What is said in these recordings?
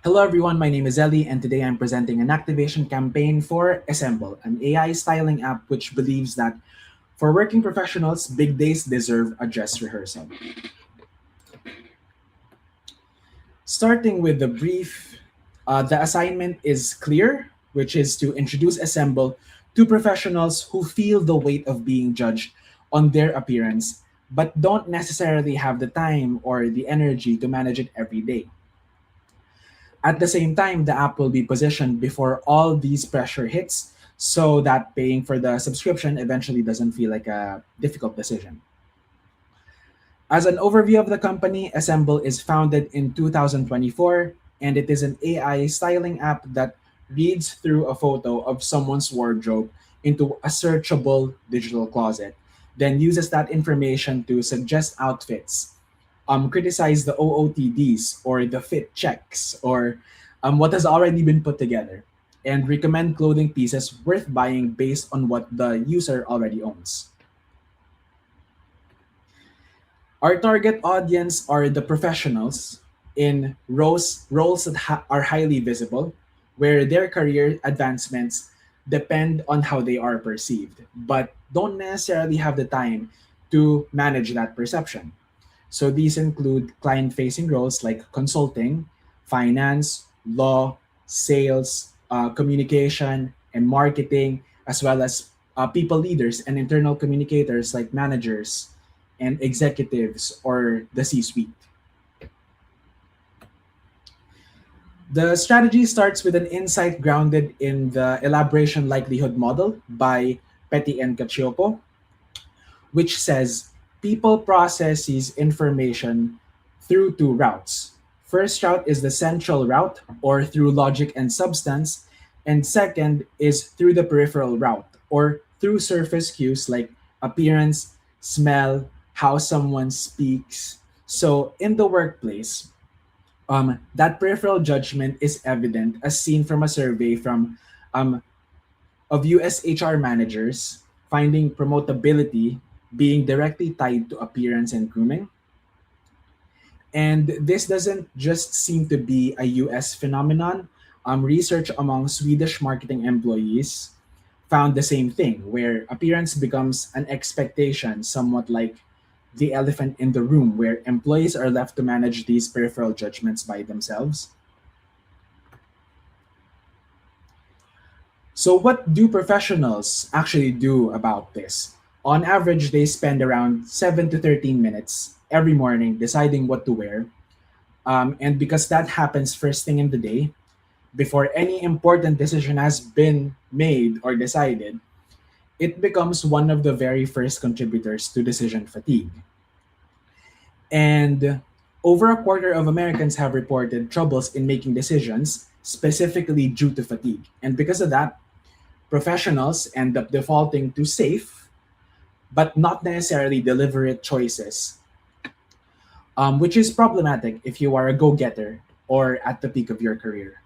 Hello everyone, my name is Ellie and today I'm presenting an activation campaign for Essembl, an AI styling app which believes that for working professionals, big days deserve a dress rehearsal. Starting with the brief, the assignment is clear, which is to introduce Essembl to professionals who feel the weight of being judged on their appearance, but don't necessarily have the time or the energy to manage it every day. At the same time, the app will be positioned before all these pressure hits so that paying for the subscription eventually doesn't feel like a difficult decision. As an overview of the company, Essembl is founded in 2024 and it is an AI styling app that reads through a photo of someone's wardrobe into a searchable digital closet, then uses that information to suggest outfits, criticize the OOTDs or the fit checks or what has already been put together, and recommend clothing pieces worth buying based on what the user already owns. Our target audience are the professionals in roles that are highly visible, where their career advancements depend on how they are perceived, but don't necessarily have the time to manage that perception. So these include client facing roles like consulting, finance, law, sales, communication, and marketing, as well as people leaders and internal communicators like managers and executives or the C suite. The strategy starts with an insight grounded in the elaboration likelihood model by Petty and Cacioppo, which says people processes information through two routes. First route is the central route or through logic and substance, and second is through the peripheral route or through surface cues like appearance, smell, how someone speaks. So in the workplace, that peripheral judgment is evident as seen from a survey um, of US HR managers finding promotability being directly tied to appearance and grooming. And this doesn't just seem to be a US phenomenon. Research among Swedish marketing employees found the same thing, where appearance becomes an expectation, somewhat like the elephant in the room, where employees are left to manage these peripheral judgments by themselves. So, what do professionals actually do about this? On average, they spend around 7 to 13 minutes every morning deciding what to wear. And because that happens first thing in the day, before any important decision has been made or decided, it becomes one of the very first contributors to decision fatigue. And over a quarter of Americans have reported troubles in making decisions, specifically due to fatigue. And because of that, professionals end up defaulting to safe, but not necessarily deliberate choices, which is problematic if you are a go getter or at the peak of your career.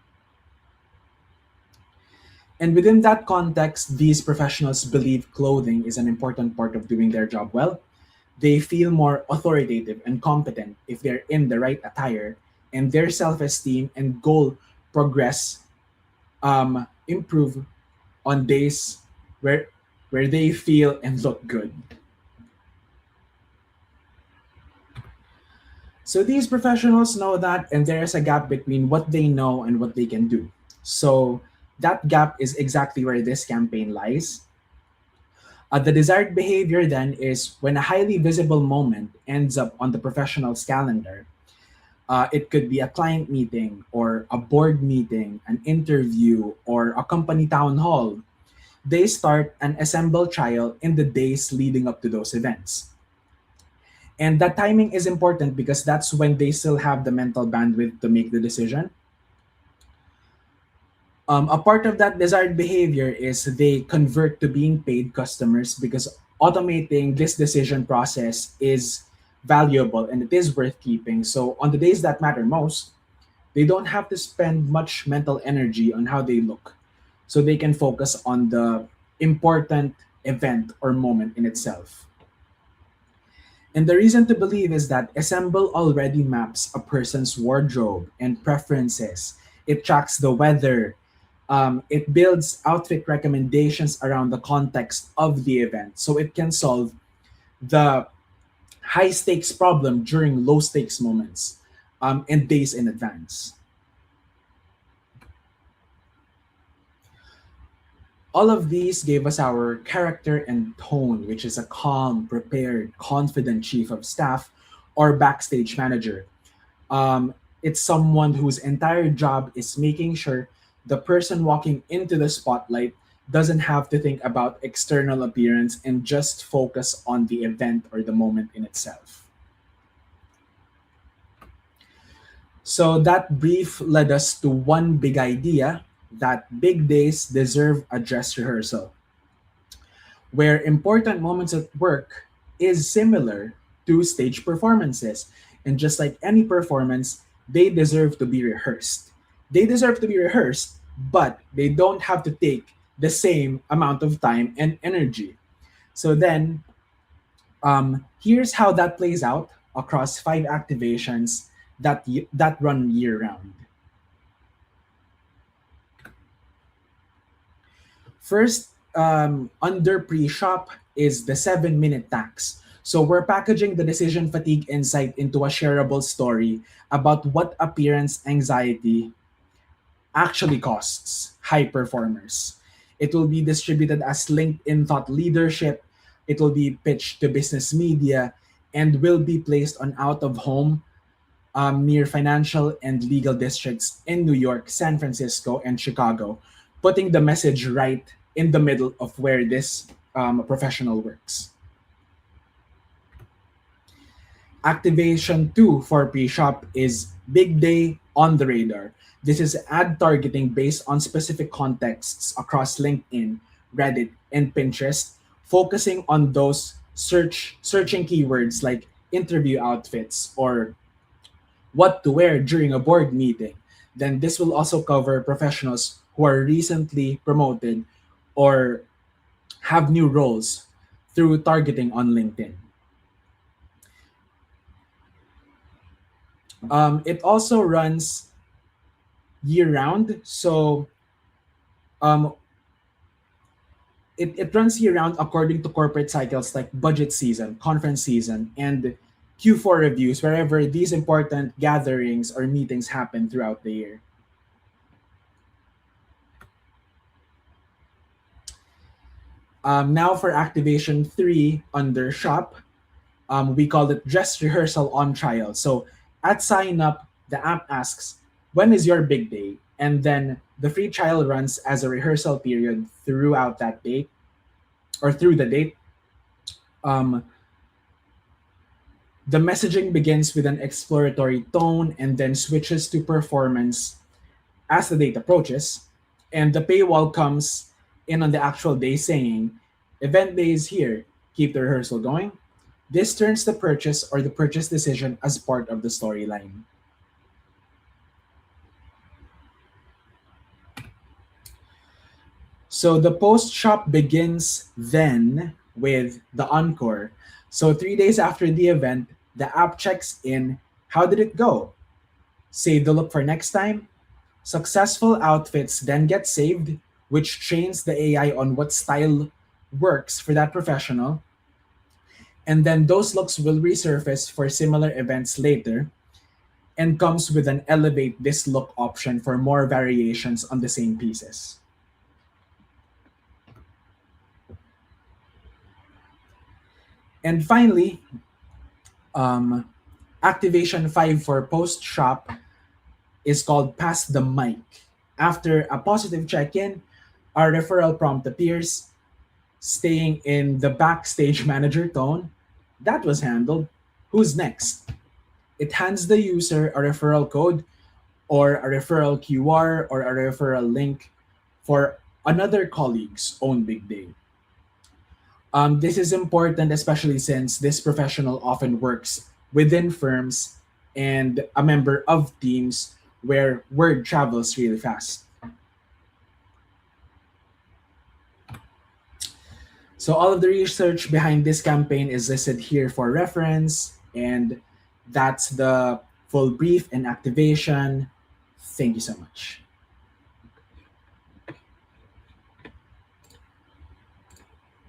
And within that context, these professionals believe clothing is an important part of doing their job well. They feel more authoritative and competent if they're in the right attire, and their self esteem and goal progress improve on days where they feel and look good. So these professionals know that, and there is a gap between what they know and what they can do. So that gap is exactly where this campaign lies. The desired behavior then is when a highly visible moment ends up on the professional's calendar. It could be a client meeting or a board meeting, an interview, or a company town hall. They start an assemble trial in the days leading up to those events. And that timing is important because that's when they still have the mental bandwidth to make the decision. A part of that desired behavior is they convert to being paid customers because automating this decision process is valuable and it is worth keeping. So, on the days that matter most, they don't have to spend much mental energy on how they look. So, they can focus on the important event or moment in itself. And the reason to believe is that Assemble already maps a person's wardrobe and preferences It tracks the weather. It builds outfit recommendations around the context of the event so it can solve the high stakes problem during low stakes moments and days in advance. All of these gave us our character and tone, which is a calm, prepared, confident chief of staff or backstage manager. It's someone whose entire job is making sure the person walking into the spotlight doesn't have to think about external appearance and just focus on the event or the moment in itself. So that brief led us to one big idea that big days deserve a dress rehearsal, where important moments at work is similar to stage performances. And just like any performance, they deserve to be rehearsed. They deserve to be rehearsed, but they don't have to take the same amount of time and energy. So then, here's how that plays out across 5 activations that run year round. First, under pre-shop is the 7-minute tax. So we're packaging the decision fatigue insight into a shareable story about what appearance anxiety actually costs high performers. It will be distributed as LinkedIn thought leadership. It will be pitched to business media and will be placed on out of home near financial and legal districts in New York, San Francisco, and Chicago, putting the message right in the middle of where this professional works. Activation 2 for pre-shop is Big Day on the Radar. This is ad targeting based on specific contexts across LinkedIn, Reddit, and Pinterest, focusing on those searching keywords like interview outfits or what to wear during a board meeting. Then this will also cover professionals who are recently promoted or have new roles through targeting on LinkedIn. It also runs year round. So um, it runs year round according to corporate cycles like budget season, conference season, and Q4 reviews, wherever these important gatherings or meetings happen throughout the year. Now for activation 3 under shop, we call it dress rehearsal on trial. So at sign up, the app asks, when is your big day? And then the free trial runs as a rehearsal period throughout that date or through the date. Um, the messaging begins with an exploratory tone and then switches to performance as the date approaches. And the paywall comes in on the actual day saying, event day is here, keep the rehearsal going. This turns the purchase or the purchase decision as part of the storyline. So the post shop begins then with the encore. So 3 days after the event, the app checks in. How did it go? Save the look for next time. Successful outfits then get saved, which trains the AI on what style works for that professional. And then those looks will resurface for similar events later and comes with an elevate this look option for more variations on the same pieces. And finally, um, activation 5 for post shop is called Pass the Mic. After a positive check in, our referral prompt appears, staying in the backstage manager tone. That was handled. Who's next? It hands the user a referral code or a referral QR or a referral link for another colleague's own big day. This is important, especially since this professional often works within firms and a member of teams where word travels really fast. So all of the research behind this campaign is listed here for reference, and that's the full brief and activation. Thank you so much.